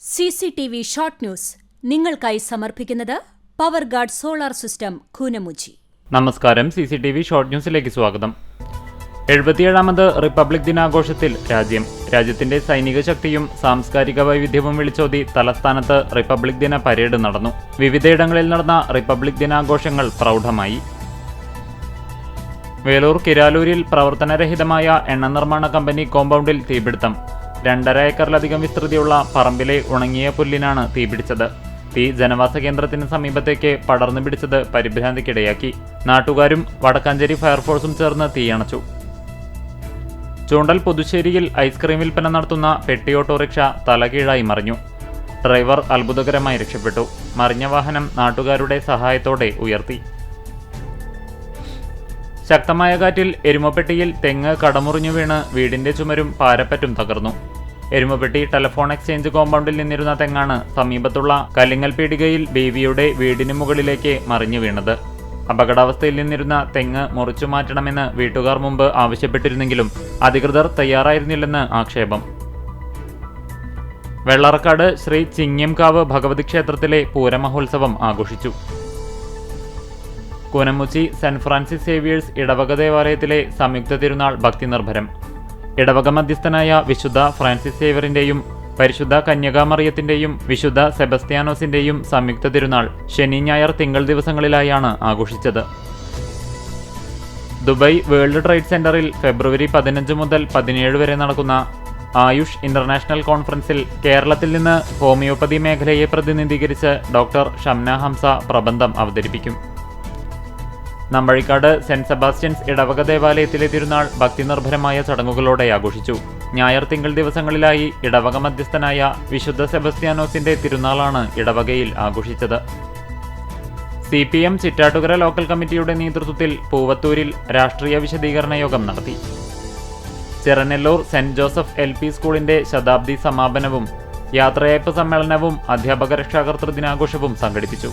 CCTV short news നിങ്ങൾക്കായി സമർപ്പിക്കുന്നത് power guard solar system Koonamuchi. നമസ്കാരം. CCTV ഷോർട്ട് ന്യൂസിലേക്ക് സ്വാഗതം. 77ാമത് റിപ്പബ്ലിക് ദിനാഘോഷത്തിൽ രാജ്യത്തിന്റെ സൈനിക ശക്തിയും സാംസ്കാരിക വൈവിധ്യവും വിളിച്ചോതി തലസ്ഥാനത്ത് റിപ്പബ്ലിക് ദിന പരേഡ് നടന്നു. വിവിധയിടങ്ങളിൽ നടന്ന റിപ്പബ്ലിക് ദിനാഘോഷങ്ങൾ പ്രൗഢമായി. വേലൂർ കിരാലൂരിൽ പ്രവർത്തനരഹിതമായ എണ്ണ നിർമ്മാണ കമ്പനി കോമ്പൗണ്ടിൽ തീപിടുത്തം. 2.5 ഏക്കറിലധികം വിസ്തൃതിയുള്ള പറമ്പിലെ ഉണങ്ങിയ പുല്ലിനാണ് തീപിടിച്ചത്. തീ ജനവാസ കേന്ദ്രത്തിന് സമീപത്തേക്ക് പടർന്നു പിടിച്ചത് പരിഭ്രാന്തിക്കിടയാക്കി. നാട്ടുകാരും വടക്കാഞ്ചേരി ഫയർഫോഴ്സും ചേർന്ന് തീയണച്ചു. ചൂണ്ടൽ പുതുശ്ശേരിയിൽ ഐസ്ക്രീം വിൽപ്പന നടത്തുന്ന പെട്ടി ഓട്ടോറിക്ഷ തലകീഴായി മറിഞ്ഞു. ഡ്രൈവർ അത്ഭുതകരമായി രക്ഷപ്പെട്ടു. മറിഞ്ഞ വാഹനം നാട്ടുകാരുടെ സഹായത്തോടെ ഉയർത്തി. ശക്തമായ കാറ്റിൽ എരുമപ്പെട്ടിയിൽ തെങ്ങ് കടമുറിഞ്ഞു വീണ് വീടിന്റെ ചുമരും പാരപ്പറ്റും തകർന്നു. എരുമപ്പെട്ടി ടെലഫോൺ എക്സ്ചേഞ്ച് കോമ്പൗണ്ടിൽ നിന്നിരുന്ന തെങ്ങാണ് സമീപത്തുള്ള കല്ലിങ്ങൽ പീടികയിൽ ബേബിയുടെ വീടിന് മുകളിലേക്ക് മറിഞ്ഞു വീണത്. അപകടാവസ്ഥയിൽ നിന്നിരുന്ന തെങ്ങ് മുറിച്ചു മാറ്റണമെന്ന് വീട്ടുകാർ മുമ്പ് ആവശ്യപ്പെട്ടിരുന്നെങ്കിലും അധികൃതർ തയ്യാറായിരുന്നില്ലെന്ന് ആക്ഷേപം. വെള്ളറക്കാട് ശ്രീ ചിങ്ങംകാവ് ഭഗവതി ക്ഷേത്രത്തിലെ പൂരമഹോത്സവം ആഘോഷിച്ചു. കൂനമുച്ചി സെന്റ് ഫ്രാൻസിസ് സേവിയേഴ്സ് ഇടവക ദേവാലയത്തിലെ സംയുക്ത തിരുനാൾ ഭക്തിനിർഭരം. ഇടവക മധ്യസ്ഥനായ വിശുദ്ധ ഫ്രാൻസിസ് സേവ്യറിന്റെയും പരിശുദ്ധ കന്യകാമറിയത്തിന്റെയും വിശുദ്ധ സെബസ്ത്യാനോസിന്റെയും സംയുക്ത തിരുനാൾ ശനി ഞായർ തിങ്കൾ ദിവസങ്ങളിലായാണ് ആഘോഷിച്ചത്. ദുബായ് വേൾഡ് ട്രേഡ് സെന്ററിൽ ഫെബ്രുവരി 15 മുതൽ 17 വരെ നടക്കുന്ന ആയുഷ് ഇന്റർനാഷണൽ കോൺഫറൻസിൽ കേരളത്തിൽ നിന്ന് ഹോമിയോപ്പതി മേഖലയെ പ്രതിനിധീകരിച്ച് ഡോക്ടർ ഷംന ഹംസ പ്രബന്ധം അവതരിപ്പിക്കും. നമ്പഴിക്കാട് സെന്റ് സെബാസ്റ്റ്യൻസ് ഇടവക ദേവാലയത്തിലെ തിരുനാൾ ഭക്തിനിർഭരമായ ചടങ്ങുകളോടെ ആഘോഷിച്ചു. ഞായർ തിങ്കൾ ദിവസങ്ങളിലായി ഇടവക മധ്യസ്ഥനായ വിശുദ്ധ സെബസ്ത്യാനോസിന്റെ തിരുനാളാണ് ഇടവകയിൽ ആഘോഷിച്ചത്. CPM ചിറ്റാട്ടുകര ലോക്കൽ കമ്മിറ്റിയുടെ നേതൃത്വത്തിൽ പൂവത്തൂരിൽ രാഷ്ട്രീയ വിശദീകരണ യോഗം നടത്തി. ചെറനെല്ലൂർ സെന്റ് ജോസഫ് LP സ്കൂളിന്റെ ശതാബ്ദി സമാപനവും യാത്രയയപ്പ് സമ്മേളനവും അധ്യാപക രക്ഷാകർതൃ ദിനാഘോഷവും സംഘടിപ്പിച്ചു.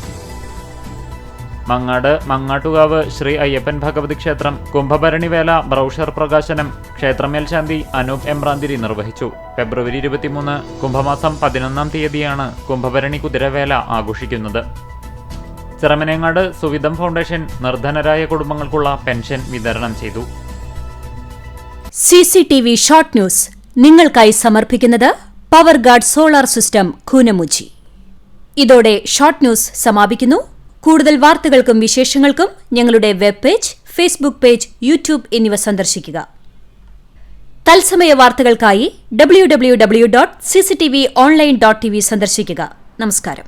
മങ്ങാട്ടുകാവ് ശ്രീ അയ്യപ്പൻ ഭഗവതി ക്ഷേത്രം കുംഭഭരണിവേല ബ്രൗഷർ പ്രകാശനം ക്ഷേത്രമേൽശാന്തി അനൂപ് എമ്രാന്തിരി നിർവഹിച്ചു. ഫെബ്രുവരി 23 കുംഭമാസം 11-ാം തീയതിയാണ് കുംഭഭരണി കുതിരവേല ആഘോഷിക്കുന്നത്. ചിറമനേങ്ങാട് സുവിധം ഫൗണ്ടേഷൻ നിർധനരായ കുടുംബങ്ങൾക്കുള്ള പെൻഷൻ വിതരണം ചെയ്തു. CCTV ഷോർട്ട് ന്യൂസ് നിങ്ങൾക്കായി സമർപ്പിക്കുന്നത് power guard solar system Koonamuchi. ഇതോടെ ഷോർട്ട് ന്യൂസ് സമാപിക്കുന്നു. കൂടുതൽ വാർത്തകൾക്കും വിശേഷങ്ങൾക്കും ഞങ്ങളുടെ web page, Facebook page, YouTube എന്നിവ സന്ദർശിക്കുക. തത്സമയ വാർത്തകൾക്കായി www.cctvonline.tv സന്ദർശിക്കുക. നമസ്കാരം.